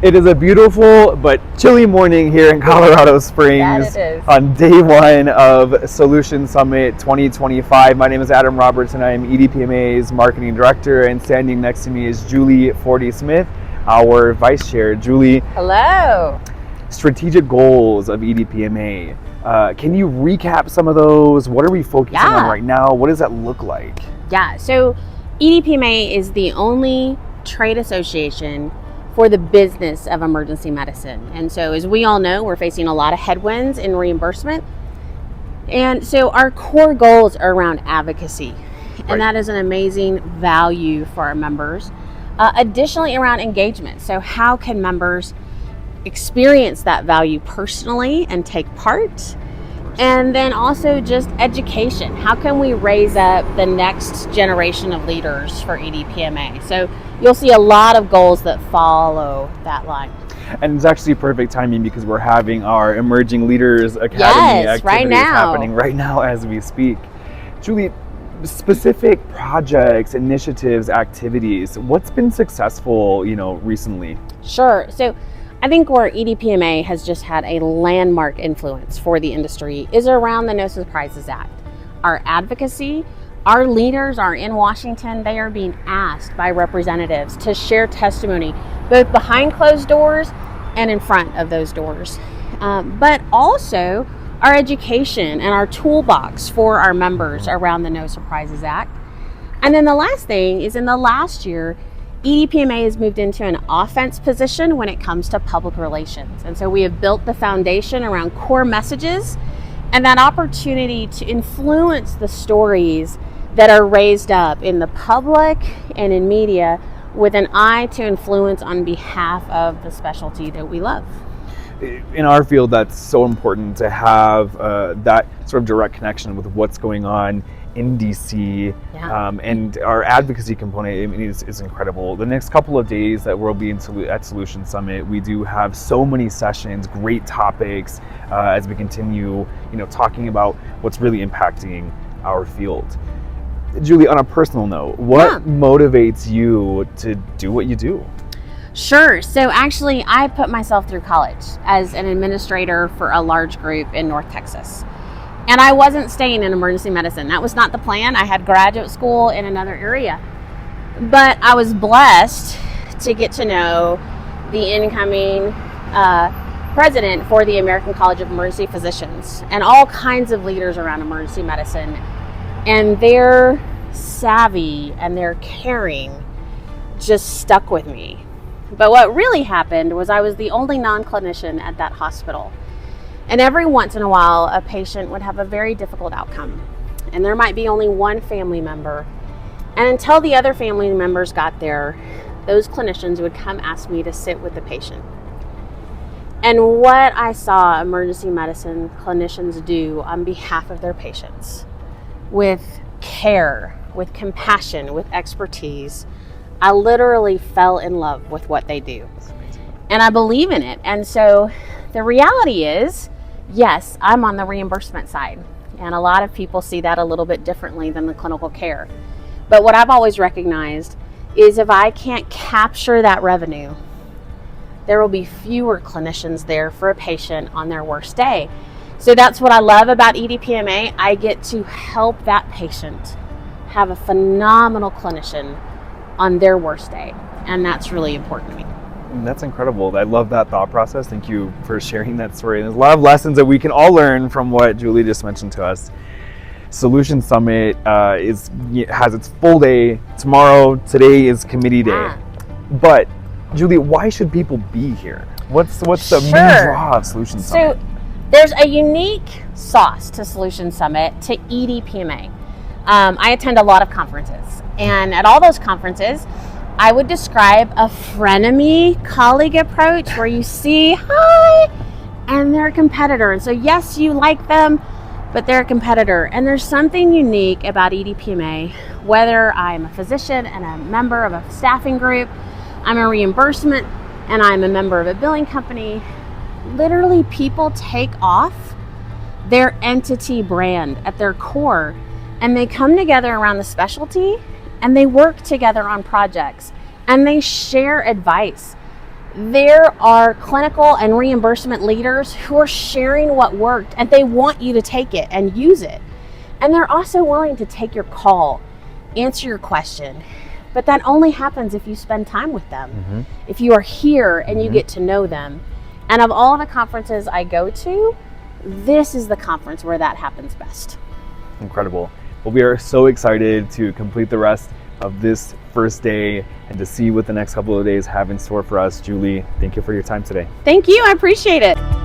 It is a beautiful but chilly morning here in Colorado Springs That it is. on day one of Solution Summit 2025. My name is Adam Roberts and I am EDPMA's Marketing Director, and standing next to me is Juli Forde, our Vice Chair. Juli. Hello. Strategic goals of EDPMA. Can you recap some of those? What are we focusing on right now? What does that look like? Yeah, so EDPMA is the only trade association for the business of emergency medicine. And so as we all know, we're facing a lot of headwinds in reimbursement. And so our core goals are around advocacy. And that is an amazing value for our members. Additionally, around engagement. So how can members experience that value personally and take part? And then also just education. How can we raise up the next generation of leaders for EDPMA? So you'll see a lot of goals that follow that line. And it's actually perfect timing because we're having our Emerging Leaders Academy activities happening right now as we speak. Juli, specific projects, initiatives, activities, what's been successful, recently? Sure. So I think where EDPMA has just had a landmark influence for the industry is around the No Surprises Act. Our advocacy, our leaders are in Washington. They are being asked by representatives to share testimony, both behind closed doors and in front of those doors. But also our education and our toolbox for our members around the No Surprises Act. And then the last thing is, in the last year, EDPMA has moved into an offense position when it comes to public relations. And so we have built the foundation around core messages and that opportunity to influence the stories that are raised up in the public and in media with an eye to influence on behalf of the specialty that we love. In our field, that's so important to have that sort of direct connection with what's going on in DC, and our advocacy component is incredible. The next couple of days that we'll be at Solution Summit, we do have so many sessions, great topics, as we continue, talking about what's really impacting our field. Juli, on a personal note, what motivates you to do what you do? Sure. So actually, I put myself through college as an administrator for a large group in North Texas. And I wasn't staying in emergency medicine. That was not the plan. I had graduate school in another area. But I was blessed to get to know the incoming president for the American College of Emergency Physicians and all kinds of leaders around emergency medicine. And their savvy and their caring just stuck with me. But what really happened was I was the only non-clinician at that hospital. And every once in a while, a patient would have a very difficult outcome. And there might be only one family member. And until the other family members got there, those clinicians would come ask me to sit with the patient. And what I saw emergency medicine clinicians do on behalf of their patients, with care, with compassion, with expertise, I literally fell in love with what they do. And I believe in it. And so the reality is, yes, I'm on the reimbursement side, and a lot of people see that a little bit differently than the clinical care. But what I've always recognized is if I can't capture that revenue, there will be fewer clinicians there for a patient on their worst day. So that's what I love about EDPMA. I get to help that patient have a phenomenal clinician on their worst day, and that's really important to me. That's incredible. I love that thought process. Thank you for sharing that story. There's a lot of lessons that we can all learn from what Juli just mentioned to us. Solution Summit has its full day tomorrow. Today is committee day. But Juli, why should people be here? What's the main draw of Solution Summit? So there's a unique sauce to Solution Summit, to EDPMA. I attend a lot of conferences, and at all those conferences, I would describe a frenemy colleague approach where you see, hi, and they're a competitor. And so yes, you like them, but they're a competitor. And there's something unique about EDPMA, whether I'm a physician and a member of a staffing group, I'm a reimbursement, and I'm a member of a billing company. Literally, people take off their entity brand at their core, and they come together around the specialty, and they work together on projects, and they share advice. there are clinical and reimbursement leaders who are sharing what worked, and they want you to take it and use it. And they're also willing to take your call, answer your question. But that only happens if you spend time with them, if you are here and you get to know them. And of all the conferences I go to, this is the conference where that happens best. Incredible. Well, we are so excited to complete the rest of this first day and to see what the next couple of days have in store for us. Julie, thank you for your time today. Thank you. I appreciate it.